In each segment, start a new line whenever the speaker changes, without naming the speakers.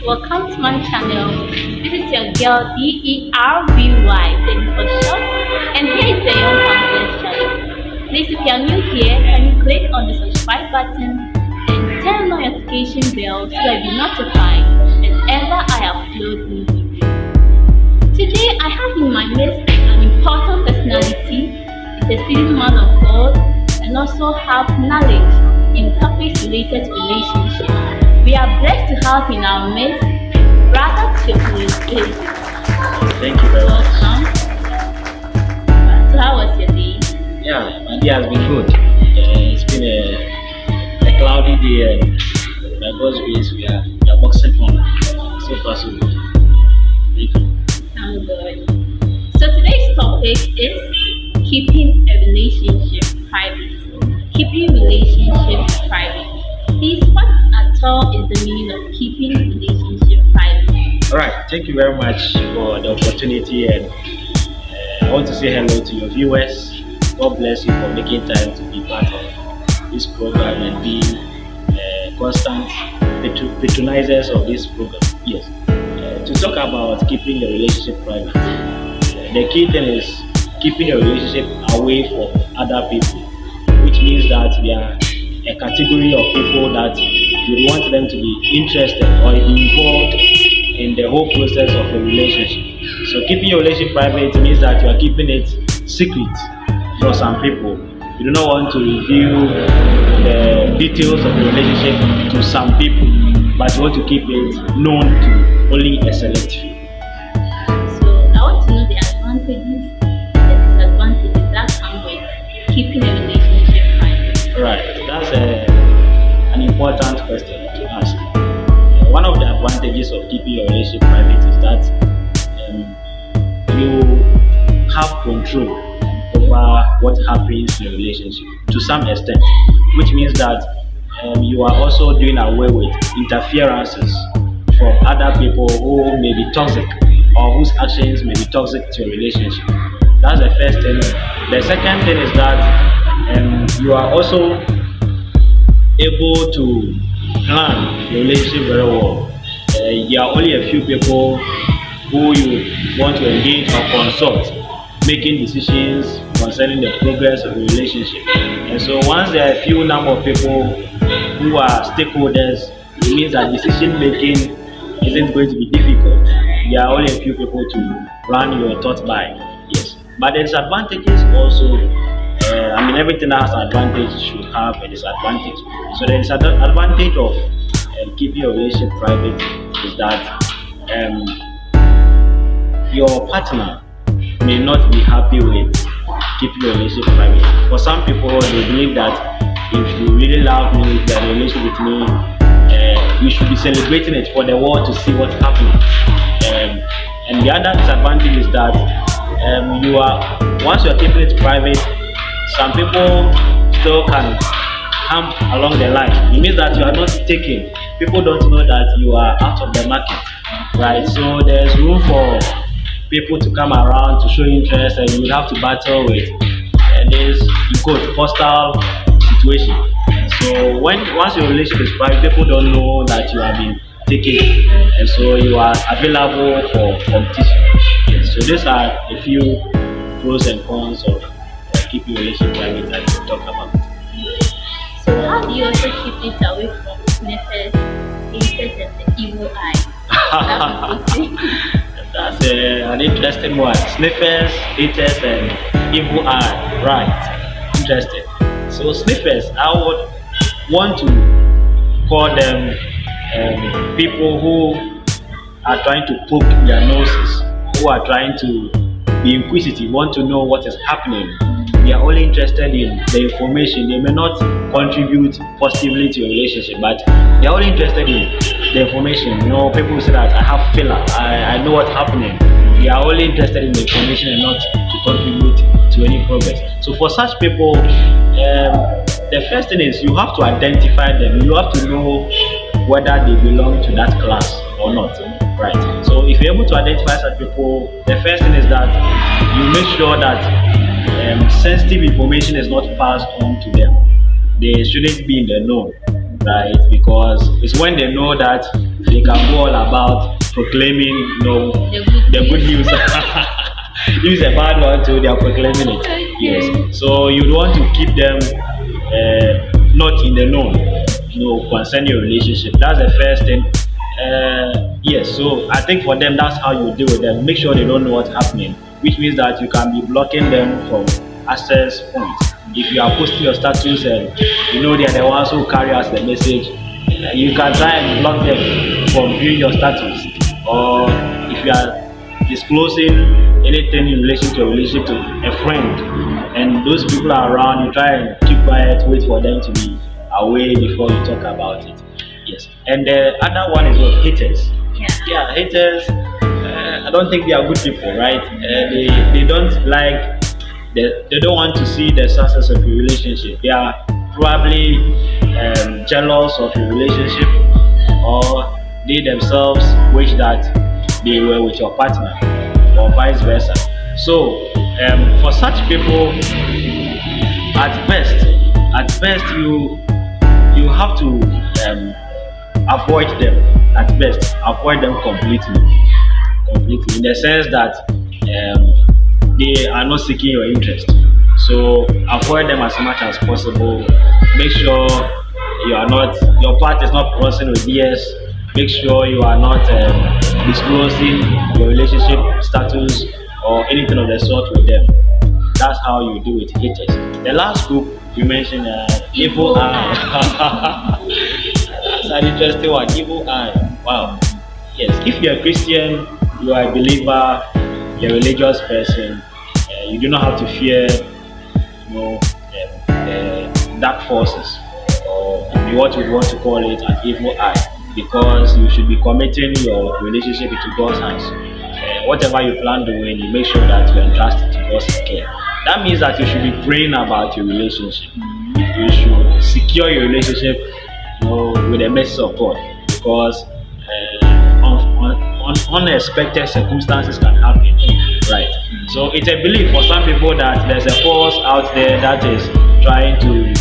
welcome to my channel. This is your girl DERVY, then for short, and here is the Young Counselor's channel. Please, if you are new here, can you click on the subscribe button and turn on notification bell so that you'll be notified whenever I upload new videos. Today, I have in my midst an important personality. He's a seasoned man of God and also have knowledge in topics related to relationships. We are blessed to have in our midst Bro.Theophilus.
Thank you very much.
Welcome. So how was your day?
Yeah, my day has been good. It's been a cloudy day, and by God's grace, we are boxing on. So far, so good. Thank you.
I'm good. So today's topic is keeping a relationship private. Keeping relationships private. Please, what at all is the meaning of keeping relationship private?
All right. Thank you very much for the opportunity, and I want to say hello to your viewers. God bless you for making time to be part of this program and being constant patronizers of this program. Yes. To talk about keeping the relationship private, the key thing is keeping a relationship away from other people, which means that they are a category of people that you want them to be interested or be involved in the whole process of a relationship. So keeping your relationship private means that you are keeping it secret for some people. You do not want to reveal the details of the relationship to some people, but you want to keep it known to only a select few.
So I want to know the advantages and disadvantages that come with keeping a relationship private.
Right, that's an important question to ask. One of the advantages of keeping your relationship private is that you have control over what happens in a relationship to some extent, which means that you are also doing away with interferences from other people who may be toxic or whose actions may be toxic to a relationship. That's the first thing. The second thing is that you are also able to plan your relationship very well. There are only a few people who you want to engage or consult, making decisions concerning the progress of the relationship. And so once there are a few number of people who are stakeholders, it means that decision making isn't going to be difficult. There are only a few people to run your thoughts by. Yes. But the disadvantages also, everything that has an advantage should have a disadvantage. So the disadvantage of keeping your relationship private is that your partner may not be happy with keeping your relationship private. For some people, they believe that if you really love me, if you are in a relationship with me, you should be celebrating it for the world to see what's happening. And the other disadvantage is that once you are keeping it private, some people still can come along the line. It means that you are not taking. People don't know that you are out of the market, right? So there's room for people to come around to show interest, and you have to battle with this hostile situation. So once your relationship is private, people don't know that you have been taken, and so you are available for competition. So these are a few pros and cons of keeping your relationship private that we talk about.
So how do you also keep it away from sniffers, haters, and the evil eye?
That's an interesting one. Sniffers, haters, and evil eye. Right. Interesting. So sniffers, I would want to call them people who are trying to poke their noses, who are trying to be inquisitive, want to know what is happening. They are only interested in the information. They may not contribute positively to your relationship, but they are only interested in the information. You know, people say that I have filler, I know what's happening. They are only interested in the information and not to contribute to any progress. So for such people, the first thing is you have to identify them. You have to know whether they belong to that class or not. Right. So if you're able to identify such people, the first thing is that you make sure that sensitive information is not passed on to them. They shouldn't be in the know, right? Because it's when they know that they can go all about proclaiming, the good news. Use a bad one too, they are proclaiming it. Yes. So you want to keep them not in the known, concerning your relationship. That's the first thing. Yes, so I think for them that's how you deal with them. Make sure they don't know what's happening, which means that you can be blocking them from access points. If you are posting your status and they are the ones who carry out the message, you can try and block them from viewing your status. Or if you are disclosing anything in relation to a relationship to a friend and those people are around, you try and keep quiet, wait for them to be away before you talk about it. Yes. And the other one is what? Haters. Yeah, haters. I don't think they are good people, right? They don't like, they don't want to see the success of your relationship. They are probably jealous of your relationship, or they themselves wish that they were with your partner, or vice versa. So for such people, at best you have to avoid them. At best, avoid them completely, in the sense that they are not seeking your interest. So avoid them as much as possible. Make sure your part is not crossing with theirs. Make sure you are not disclosing your relationship status or anything of the sort with them. That's how you do it, haters. The last group you mentioned, evil eye. That's an interesting one, evil eye. Wow. Yes, if you're a Christian, you are a believer, you're a religious person, you do not have to fear, dark forces, or what we want to call it an evil eye, because you should be committing your relationship into God's hands. Whatever you plan doing, you make sure that you entrust it to God's care. That means that you should be praying about your relationship. You should secure your relationship, with the mercy of God, because unexpected circumstances can happen, right? So it's a belief for some people that there's a force out there that is trying to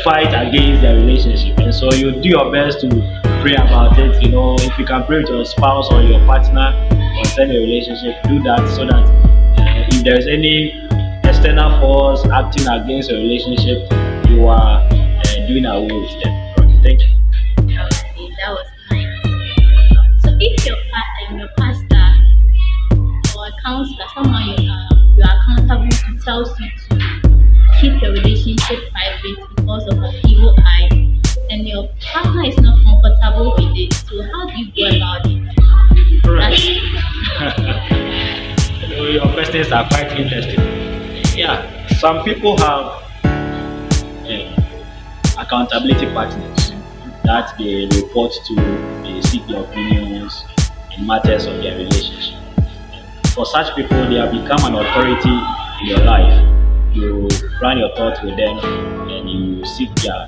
fight against their relationship, and so you do your best to pray about it. If you can pray with your spouse or your partner concerning your relationship, do that, so that if there's any external force acting against your relationship, you are doing away with them. Okay, thank you.
Okay, that was nice. So if your pastor or a counselor, someone you are accountable to, tells you to keep your relationship private because of an evil eye, and your partner is not comfortable with it, so how do you go about it?
Right. Your questions are quite interesting. Yeah, some people have accountability partners that they report to, they seek their opinions in matters of their relationship. For such people, they have become an authority in your life. You run your thoughts with them and you seek their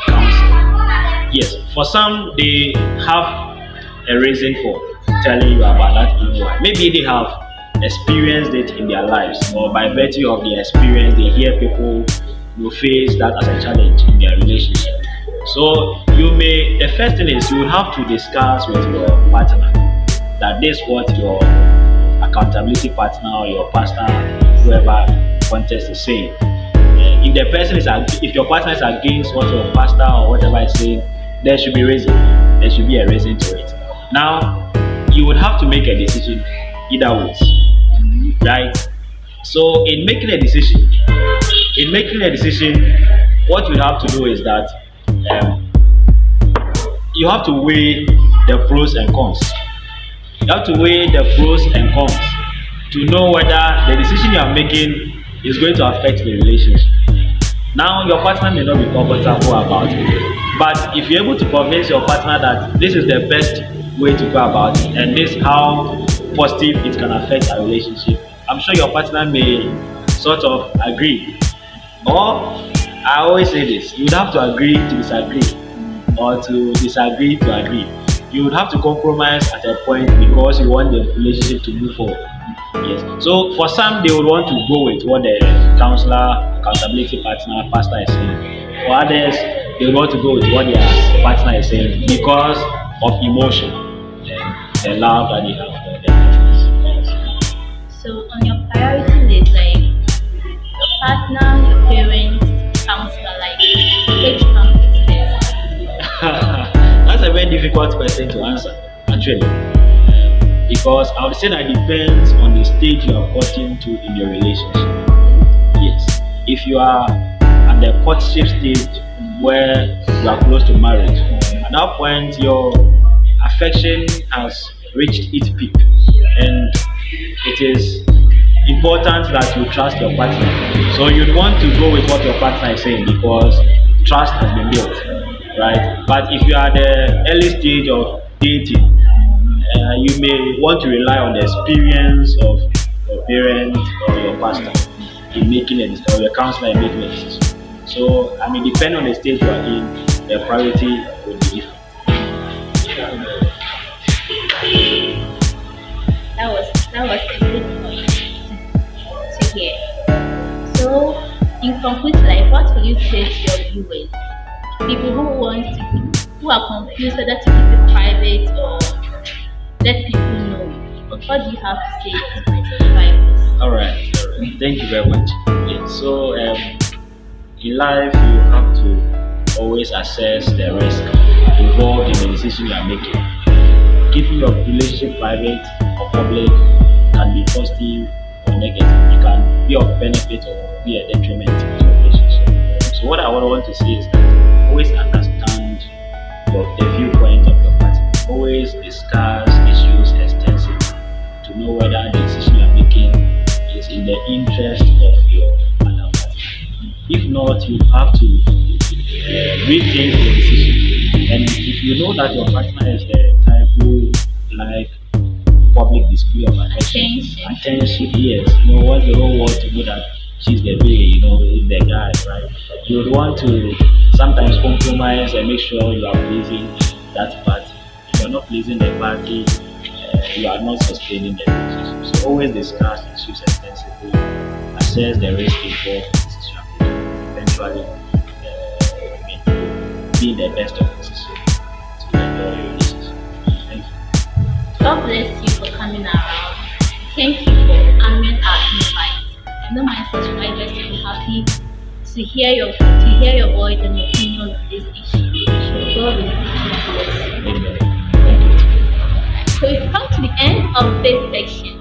counsel. Yes, for some, they have a reason for telling you about that evil eye. Maybe they have experienced it in their lives, or by virtue of their experience, they hear people who face that as a challenge in their relationship. So the first thing is, you will have to discuss with your partner that this is what your accountability partner or your pastor, whoever contest is saying. If your partner is against what your pastor or whatever is saying, there should be reason. There should be a reason to it. Now, you would have to make a decision either ways, right? So in making a decision, what you have to do is that you have to weigh the pros and cons. You have to weigh the pros and cons to know whether the decision you are making is going to affect the relationship. Now, your partner may not be comfortable about it, but if you're able to convince your partner that this is the best way to go about it, and this is how positive it can affect our relationship, I'm sure your partner may sort of agree. Or, I always say this, you would have to agree to disagree, or to disagree to agree. You would have to compromise at a point because you want the relationship to move forward. Yes. So for some, they would want to go with what the counselor, accountability partner, pastor is saying. For others, they want to go with what their partner is saying because of emotion and the love that they have for their partners.
So on your priority list, like your partner, your parents, counselor, like which comes first?
That's a very difficult question to answer, actually. Because I would say that it depends on the stage you have gotten to in your relationship. Yes. If you are at the courtship stage where you are close to marriage, at that point your affection has reached its peak and it is important that you trust your partner. So you'd want to go with what your partner is saying because trust has been built, right? But if you are at the early stage of dating, you may want to rely on the experience of your parent or your pastor in making a decision, or your counselor in making a decision. So, I mean, depending on the stage you are in, the priority will be different.
That was a good point to hear. So, in conclusion, like what will you say to your viewers? People who are confused whether to keep it private or let people know.
Okay.
What do you have to say to my subscribers?
All right. Thank you very much. Yeah. So, in life, you have to always assess the risk involved in the decision you are making. Keeping your relationship private or public can be positive or negative. It can be of benefit or be a detriment to your relationship. So what I want to say is that always understand the viewpoint of your partner. Always discuss issues extensively to know whether the decision you are making is in the interest of your other partner. If not, you have to rethink your decision. And if you know that your partner is the type who like public display of affection, attention, yes, wants the whole world to know that she's the baby, is the guy, right? You would want to sometimes compromise and make sure you are pleasing that party. If you are not pleasing the party, you are not sustaining the relationship. So always discuss issues extensively, assess the risk involved in the decision, eventually be the best of position to enjoy your relationship. Thank you.
God bless you for coming around. Thank you for honoring our invite. I know my subscribers will be happy to hear your voice and your opinion on this issue. God will bless you. So we've come to the end of this section.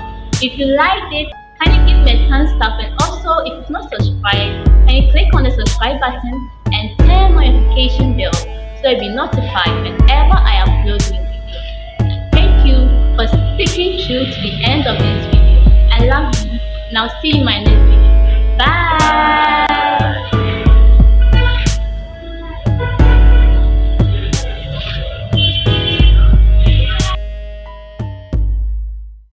If you liked it, can you give me a thumbs up? And also, if you've not subscribed, can you click on the subscribe button and turn notification bell so you'll be notified whenever I upload new video. Thank you for sticking through to the end of this video. I love you, and I'll see you in my next video. Bye.